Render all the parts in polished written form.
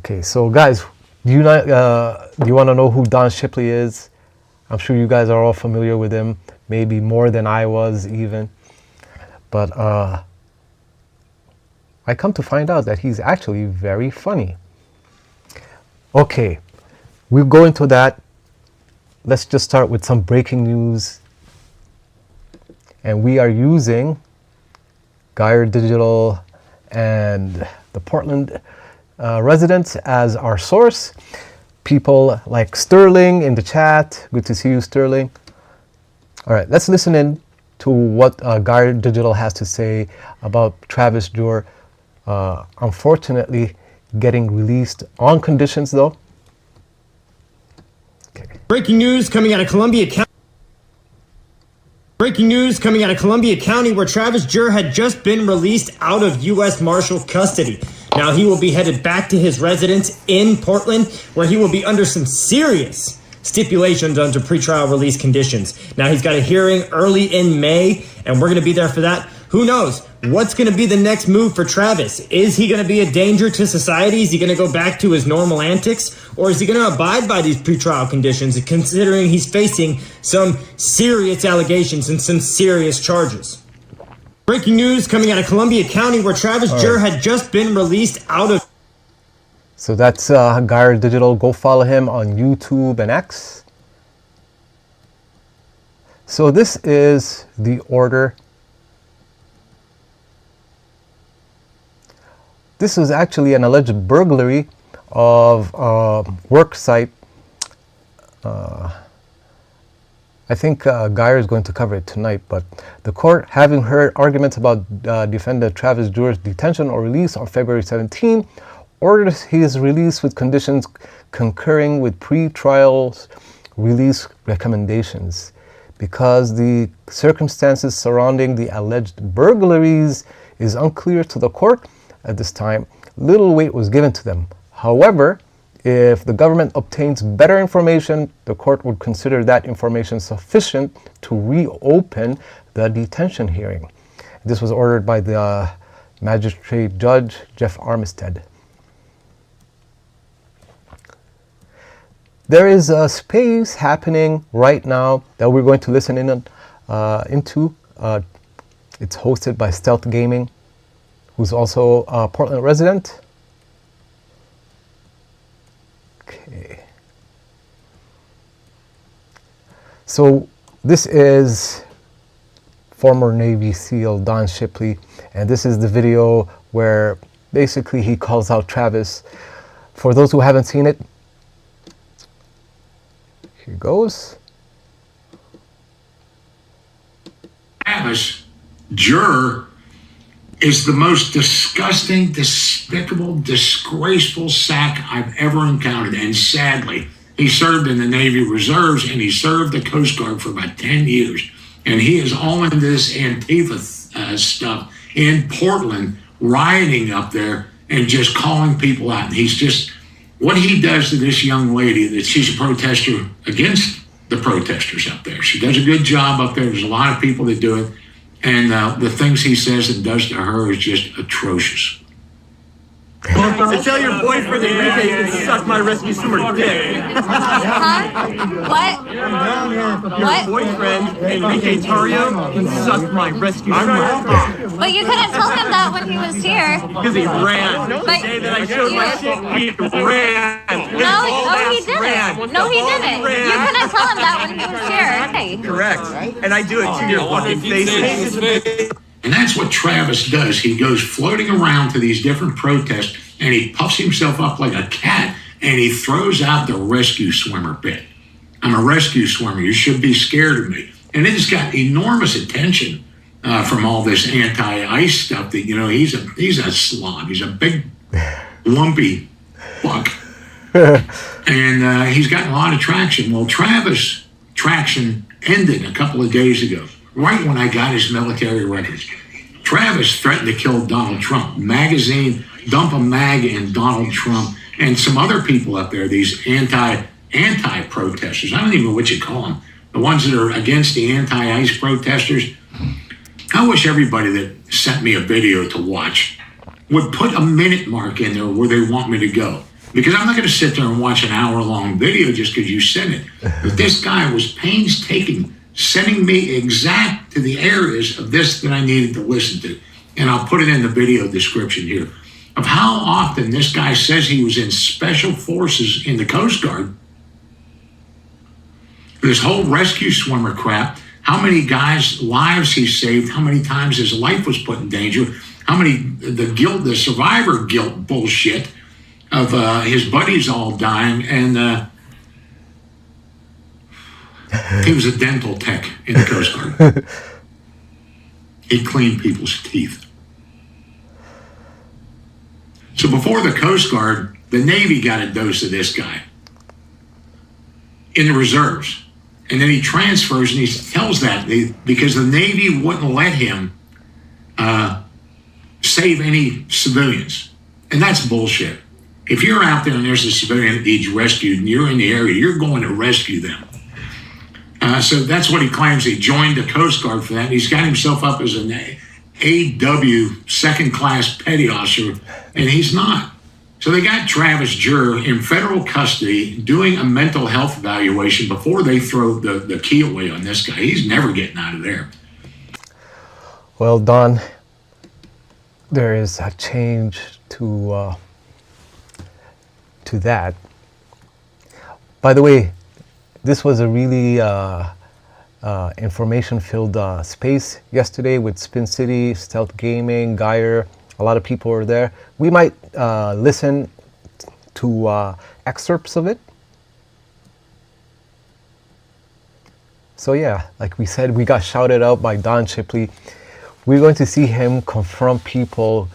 Okay, so guys, do you want to know who Don Shipley is? I'm sure you guys are all familiar with him, maybe more than I was even. But I come to find out that he's actually very funny. Okay, we'll go into that. Let's just start with some breaking news. And we are using Juhr Digital and the Portland residents as our source. People like Sterling in the chat. Good to see you, Sterling. All right, let's listen in to what Juhr Digital has to say about Travis Juhr, unfortunately getting released on conditions though. Okay. Breaking news coming out of Columbia County. Breaking news coming out of Columbia County, where Travis Juhr had just been released out of U.S. Marshal custody. Now he will be headed back to his residence in Portland, where he will be under some serious stipulations under pretrial release conditions. Now he's got a hearing early in May, and we're going to be there for that. Who knows? What's going to be the next move for Travis? Is he going to be a danger to society? Is he going to go back to his normal antics? Or is he going to abide by these pretrial conditions, considering he's facing some serious allegations and some serious charges? Breaking news coming out of Columbia County, where Travis Juhr had just been released out of... So that's Juhr Digital. Go follow him on YouTube and X. So this is the order. This was actually an alleged burglary of a work site. I think Juhr is going to cover it tonight, but the court, having heard arguments about defendant Travis Juhr's detention or release on February 17, ordered his release with conditions concurring with pre-trial release recommendations. Because the circumstances surrounding the alleged burglaries is unclear to the court at this time, little weight was given to them. However, if the government obtains better information, the court would consider that information sufficient to reopen the detention hearing. This was ordered by the magistrate judge, Jeff Armistead. There is a space happening right now that we're going to listen into. It's hosted by Stealth Gaming, who's also a Portland resident. Okay. So this is former Navy SEAL Don Shipley, and this is the video where basically he calls out Travis. For those who haven't seen it, here goes. Travis Juhr is the most disgusting, despicable, disgraceful sack I've ever encountered. And sadly, he served in the Navy Reserves and he served the Coast Guard for about 10 years. And he is all into this Antifa stuff in Portland, rioting up there and just calling people out. And he's just, what he does to this young lady, that she's a protester against the protesters up there. She does a good job up there. There's a lot of people that do it. And the things he says and does to her is just atrocious. So tell your boyfriend that Enrique can suck my rescue swimmer dick. Huh? What? Your boyfriend, Enrique Tario, can suck my rescue swimmer. But you couldn't tell him that when he was here. Because he ran. But The day that I showed my shit, he ran. No, he didn't. No, he didn't. You couldn't tell him that when he was here. Hey. Correct. And I do it to your fucking faces. And that's what Travis does. He goes floating around to these different protests and he puffs himself up like a cat and he throws out the rescue swimmer bit. I'm a rescue swimmer. You should be scared of me. And it has got enormous attention from all this anti-ice stuff that, you know, he's a slob. He's a big, lumpy fuck. And he's gotten a lot of traction. Well, Travis' traction ended a couple of days ago, right when I got his military records. Travis threatened to kill Donald Trump. Magazine, dump a mag in Donald Trump and some other people up there, these anti-protesters. I don't even know what you call them. The ones that are against the anti-ICE protesters. I wish everybody that sent me a video to watch would put a minute mark in there where they want me to go. Because I'm not going to sit there and watch an hour-long video just because you sent it. But this guy was painstaking, sending me exact to the areas of this that I needed to listen to. And I'll put it in the video description here, of how often this guy says he was in special forces in the Coast Guard. This whole rescue swimmer crap, how many guys' lives he saved, how many times his life was put in danger, how many, the survivor guilt bullshit of his buddies all dying, and he was a dental tech in the Coast Guard. He cleaned people's teeth. So before the Coast Guard, the Navy got a dose of this guy in the reserves. And then he transfers and he tells that because the Navy wouldn't let him save any civilians. And that's bullshit. If you're out there and there's a civilian that needs rescued and you're in the area, you're going to rescue them. So that's what he claims. He joined the Coast Guard for that. He's got himself up as an AW second-class petty officer, and he's not. So they got Travis Juhr in federal custody doing a mental health evaluation before they throw the key away on this guy. He's never getting out of there. Well, Don, there is a change to that. By the way, this was a really information-filled space yesterday with Spin City, Stealth Gaming, Geyer. A lot of people were there. We might listen to excerpts of it. So yeah, like we said, we got shouted out by Don Shipley. We're going to see him confront people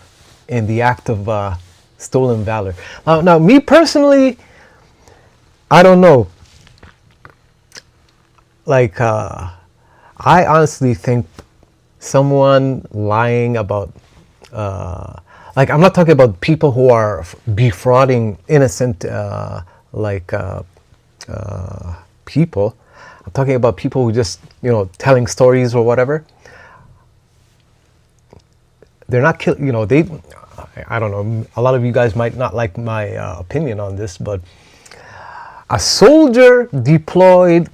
in the act of stolen valor. Now, me personally, I don't know. Like, I honestly think someone lying about, like, I'm not talking about people who are defrauding innocent, people. I'm talking about people who just, telling stories or whatever. They're not I don't know, a lot of you guys might not like my opinion on this, but a soldier deployed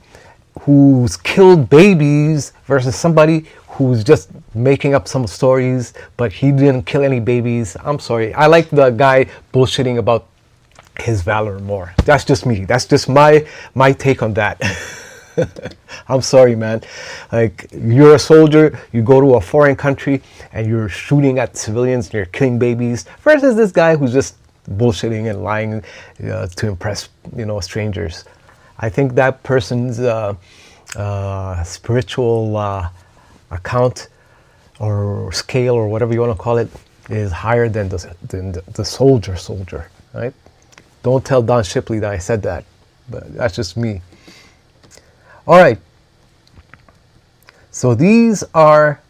who's killed babies versus somebody who's just making up some stories, but he didn't kill any babies. I'm sorry. I like the guy bullshitting about his valor more. That's just me. That's just my take on that. I'm sorry, man. Like, you're a soldier, you go to a foreign country and you're shooting at civilians and you're killing babies versus this guy who's just bullshitting and lying to impress, strangers. I think that person's spiritual account or scale or whatever you want to call it is higher than the soldier, right? Don't tell Don Shipley that I said that, but that's just me. All right. So these are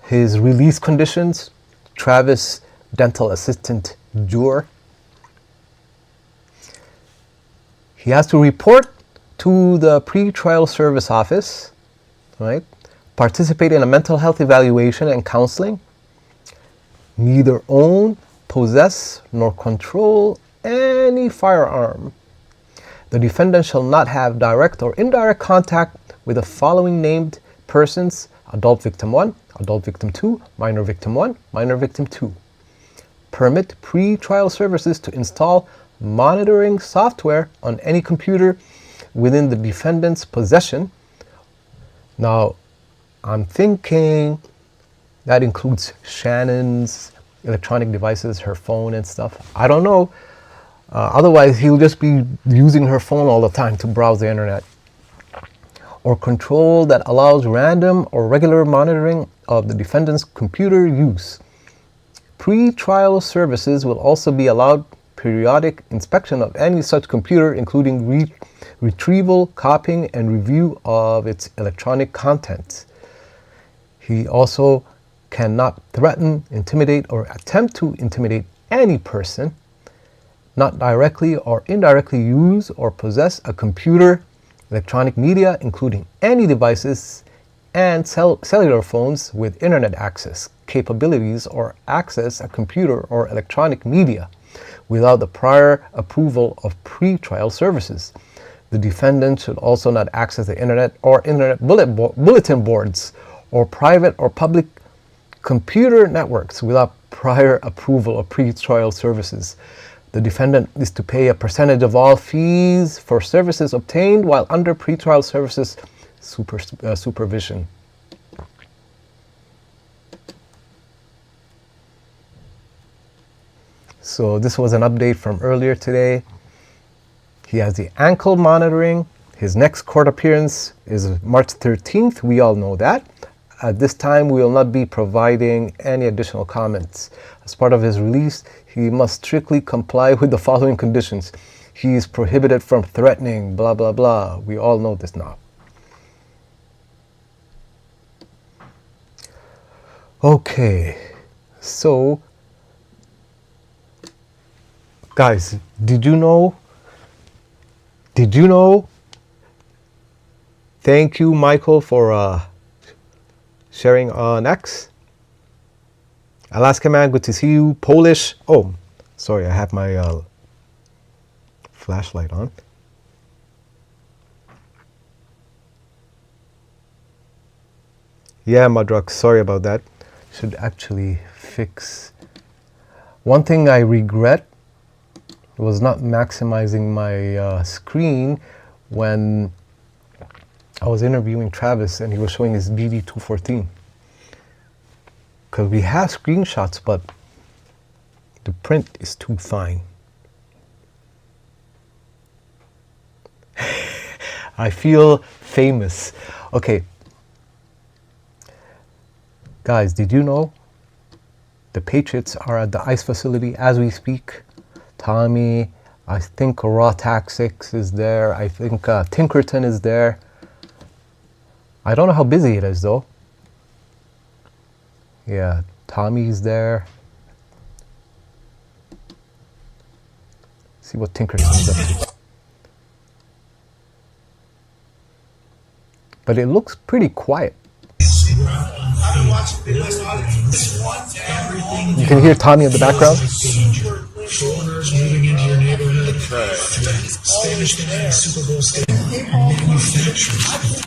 his release conditions. Travis Dental Assistant Juhr. He has to report to the pretrial service office, right? Participate in a mental health evaluation and counseling. Neither own, possess, nor control any firearm. The defendant shall not have direct or indirect contact with the following named persons: adult victim 1, adult victim 2, minor victim 1, minor victim 2. Permit pre-trial services to install monitoring software on any computer within the defendant's possession. Now, I'm thinking that includes Shannon's electronic devices, her phone and stuff. I don't know. Otherwise, he'll just be using her phone all the time to browse the internet. Or control that allows random or regular monitoring of the defendant's computer use. Pre-trial services will also be allowed periodic inspection of any such computer, including retrieval, copying, and review of its electronic contents. He also cannot threaten, intimidate, or attempt to intimidate any person, not directly or indirectly use or possess a computer, electronic media, including any devices and cellular phones with internet access capabilities, or access a computer or electronic media without the prior approval of pretrial services. The defendant should also not access the internet or internet bulletin boards or private or public computer networks without prior approval of pretrial services. The defendant is to pay a percentage of all fees for services obtained while under pretrial services supervision. So this was an update from earlier today. He has the ankle monitoring. His next court appearance is March 13th. We all know that. At this time, we will not be providing any additional comments. As part of his release, he must strictly comply with the following conditions. He is prohibited from threatening, blah, blah, blah. We all know this now. Okay, so, guys, did you know? Thank you, Michael, for sharing on X. Alaska Man, good to see you. Polish. Oh, sorry, I have my flashlight on. Yeah, Madruk, sorry about that. Should actually fix. One thing I regret was not maximizing my screen when I was interviewing Travis and he was showing his DD214. Because we have screenshots, but the print is too fine. I feel famous. Okay. Guys, did you know the Patriots are at the ICE facility as we speak? Tommy, I think Raw Tactics is there. I think Tinkerton is there. I don't know how busy it is though. Yeah, Tommy's there. See what Tinkerton's up to. But it looks pretty quiet. You can hear Tommy in the background. Foreigners moving into your neighborhood. Spanish Super Bowl stadium. Manufacturing.